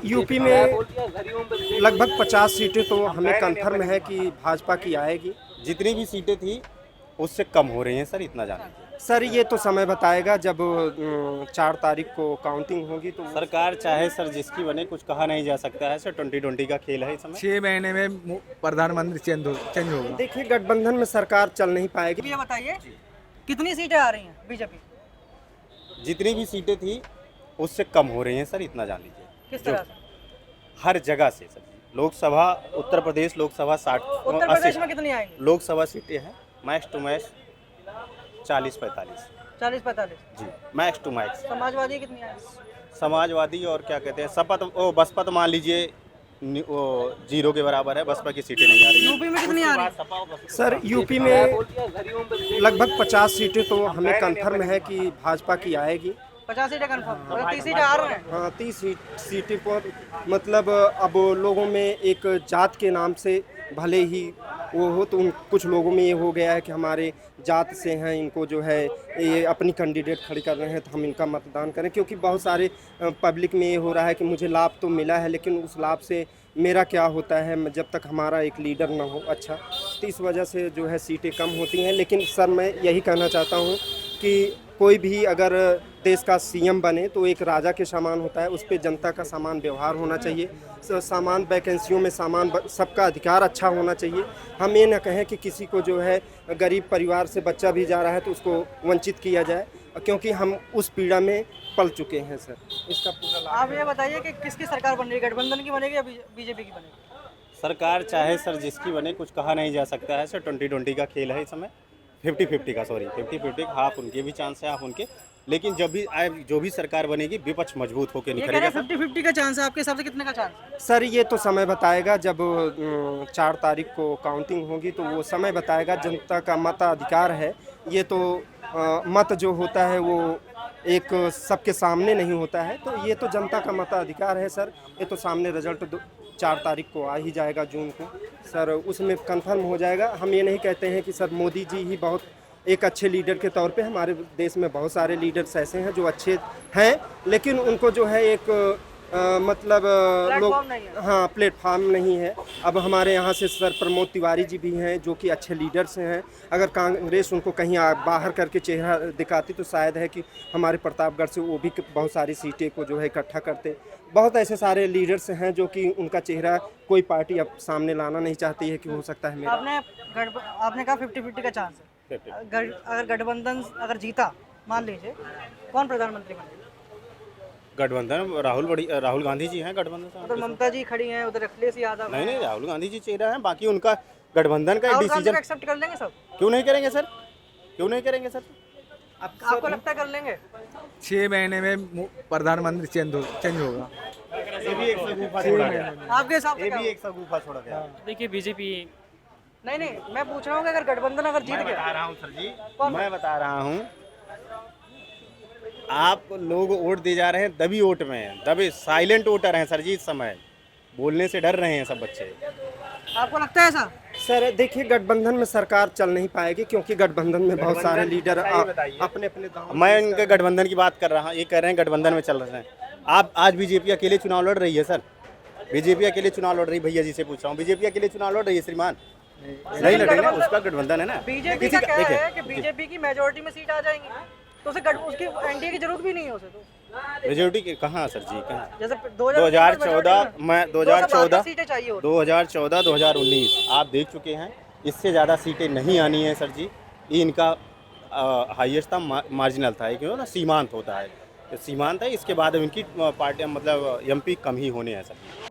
UP में लगभग 50 सीटें तो हमें कंफर्म है कि भाजपा की आएगी। जितनी भी सीटें थी उससे कम हो रही हैं सर, इतना जान लीजिए। सर ये तो समय बताएगा जब 4 तारीख को काउंटिंग होगी तो सरकार चाहे सर जिसकी बने, कुछ कहा नहीं जा सकता है सर। 2020 का खेल है इस समय। 6 महीने में प्रधानमंत्री चेंज होगा। देखिए गठबंधन में सरकार चल नहीं पाएगी। ये बताइए कितनी सीटें आ रही हैं बीजेपी? जितनी भी सीटें थी उससे कम हो रही हैं सर, इतना जान लीजिए। किस तरह से? हर जगह से सर। लोकसभा, उत्तर प्रदेश लोकसभा 60 उत्तर प्रदेश में कितनी आएंगी? लोकसभा सीटें हैं मैक्स टू मैक्स 40-45 40-45। जी, मैक्स टू मैक्स। समाजवादी कितनी आएंगी? समाजवादी और क्या कहते हैं बसपा तो मान लीजिए वो जीरो के बराबर है। बसपा की सीटें नहीं आ रही। यूपी में कितनी आ रही है? सर यूपी में लगभग 50 सीटें तो हमें कंफर्म है कि भाजपा की आएगी। 50 सीटें कंफर्म और 30 सीटें आ रही हैं। हाँ 30 सीटें पर मतलब अब लोगों में एक जात के नाम से भले ही वो हो तो कुछ लोगों में ये हो गया है कि हमारे जात से हैं, इनको जो है ये अपनी कैंडिडेट खड़ी कर रहे हैं तो हम इनका मतदान करें। क्योंकि बहुत सारे पब्लिक में ये हो रहा है कि मुझे लाभ तो मिला है लेकिन उस लाभ से मेरा क्या होता है जब तक हमारा एक लीडर ना हो अच्छा, तो इस वजह से जो है सीटें कम होती हैं। लेकिन सर मैं यही कहना चाहता हूँ कि कोई भी अगर देश का सीएम बने तो एक राजा के समान होता है, उस पर जनता का समान व्यवहार होना चाहिए। समान वैकेंसियों में समान सबका अधिकार अच्छा होना चाहिए। हम ये ना कहें कि किसी को जो है गरीब परिवार से बच्चा भी जा रहा है तो उसको वंचित किया जाए, क्योंकि हम उस पीड़ा में पल चुके हैं सर। इसका पूरा लाभ आप ये बताइए कि किसकी सरकार बन रही है? गठबंधन की बनेगी या बीजेपी की बनेगी? सरकार चाहे सर जिसकी बने, कुछ कहा नहीं जा सकता है सर। 2020 का खेल है इस समय। 50-50 का, सॉरी 50-50 हाफ उनके भी चांस है हाफ उनके। लेकिन जो भी सरकार बनेगी विपक्ष मजबूत होकर ये कह निखरेगा। रहे 50-50 का चांस है, आपके हिसाब से कितने का चांस है? सर ये तो समय बताएगा जब 4 तारीख को काउंटिंग होगी तो वो समय बताएगा। जनता का मताधिकार है ये तो मत जो होता है वो एक सबके सामने नहीं होता है, तो ये तो जनता का मताधिकार है सर। ये तो सामने रिजल्ट 4 तारीख को आ ही जाएगा जून को सर, उसमें कंफर्म हो जाएगा। हम ये नहीं कहते हैं कि सर मोदी जी ही बहुत एक अच्छे लीडर के तौर पे, हमारे देश में बहुत सारे लीडर्स ऐसे हैं जो अच्छे हैं लेकिन उनको जो है एक मतलब लोग नहीं है। हाँ प्लेटफार्म नहीं है। अब हमारे यहाँ से सर प्रमोद तिवारी जी भी हैं जो कि अच्छे लीडर्स हैं। अगर कांग्रेस उनको कहीं बाहर करके चेहरा दिखाती तो शायद है कि हमारे प्रतापगढ़ से वो भी बहुत सारी सीटें को जो है इकट्ठा करते। बहुत ऐसे सारे लीडर्स हैं जो कि उनका चेहरा कोई पार्टी अब सामने लाना नहीं चाहती है कि हो सकता है मेरा। आपने कहा 50-50 का चांस है। अगर गठबंधन अगर जीता, मान लीजिए, कौन प्रधानमंत्री बनेगा? गठबंधन राहुल गांधी जी हैं गठबंधन से। उधर ममता जी खड़ी हैं, उधर अखिलेश यादव नहीं, राहुल गांधी जी चेहरा है। बाकी उनका गठबंधन का डिसीजन एक्सेप्ट कर लेंगे सब? क्यों नहीं करेंगे सर? क्यों नहीं करेंगे सर? आपको लगता है कर लेंगे? 6 महीने में प्रधानमंत्री चेंज होगा। ये भी एक सगुफा छोड़ा गया। आपके हिसाब से ये क्या भी होगा? एक सगुफा छोड़ा गया। देखिए बीजेपी नहीं, मैं पूछ रहा हूँ कि अगर गठबंधन अगर जीत मैं गया, बता रहा हूँ सर जी, कौन? मैं बता रहा हूँ, आप लोग वोट दे जा रहे हैं दबी वोट में, दबे साइलेंट वोटर हैं सर जी। इस समय बोलने से डर रहे हैं सब बच्चे। आपको लगता है ऐसा? सर देखिए गठबंधन में सरकार चल नहीं पाएगी क्योंकि गठबंधन में बहुत सारे लीडर अपने अपने दांव मैं इनके गठबंधन की बात कर रहा हूँ। ये कह रहे हैं गठबंधन में चल रहे हैं। आप आज बीजेपी अकेले चुनाव लड़ रही है सर। बीजेपी अकेले चुनाव लड़ रही है। भैया जी से पूछ रहा हूँ, बीजेपी अकेले चुनाव लड़ रही है श्रीमान? नहीं लड़ेगा, उसका गठबंधन है ना। बीजेपी का क्या है कि बीजेपी की मेजोरिटी में सीट आ जाएंगी तो उसे उसकी एनडीए की जरूरत भी नहीं है उसे। तो मेजोरिटी कहाँ सर जी, कहाँ? जैसे 2014 में 2014 सीटें चाहिए होती। 2014 2019 आप देख चुके हैं। इससे ज़्यादा सीटें नहीं आनी है सर जी। ये इनका हाईएस्ट था, मार्जिनल था, क्यों ना सीमांत होता है, सीमांत है। इसके बाद इनकी पार्टी मतलब एमपी कम ही होने हैं सर।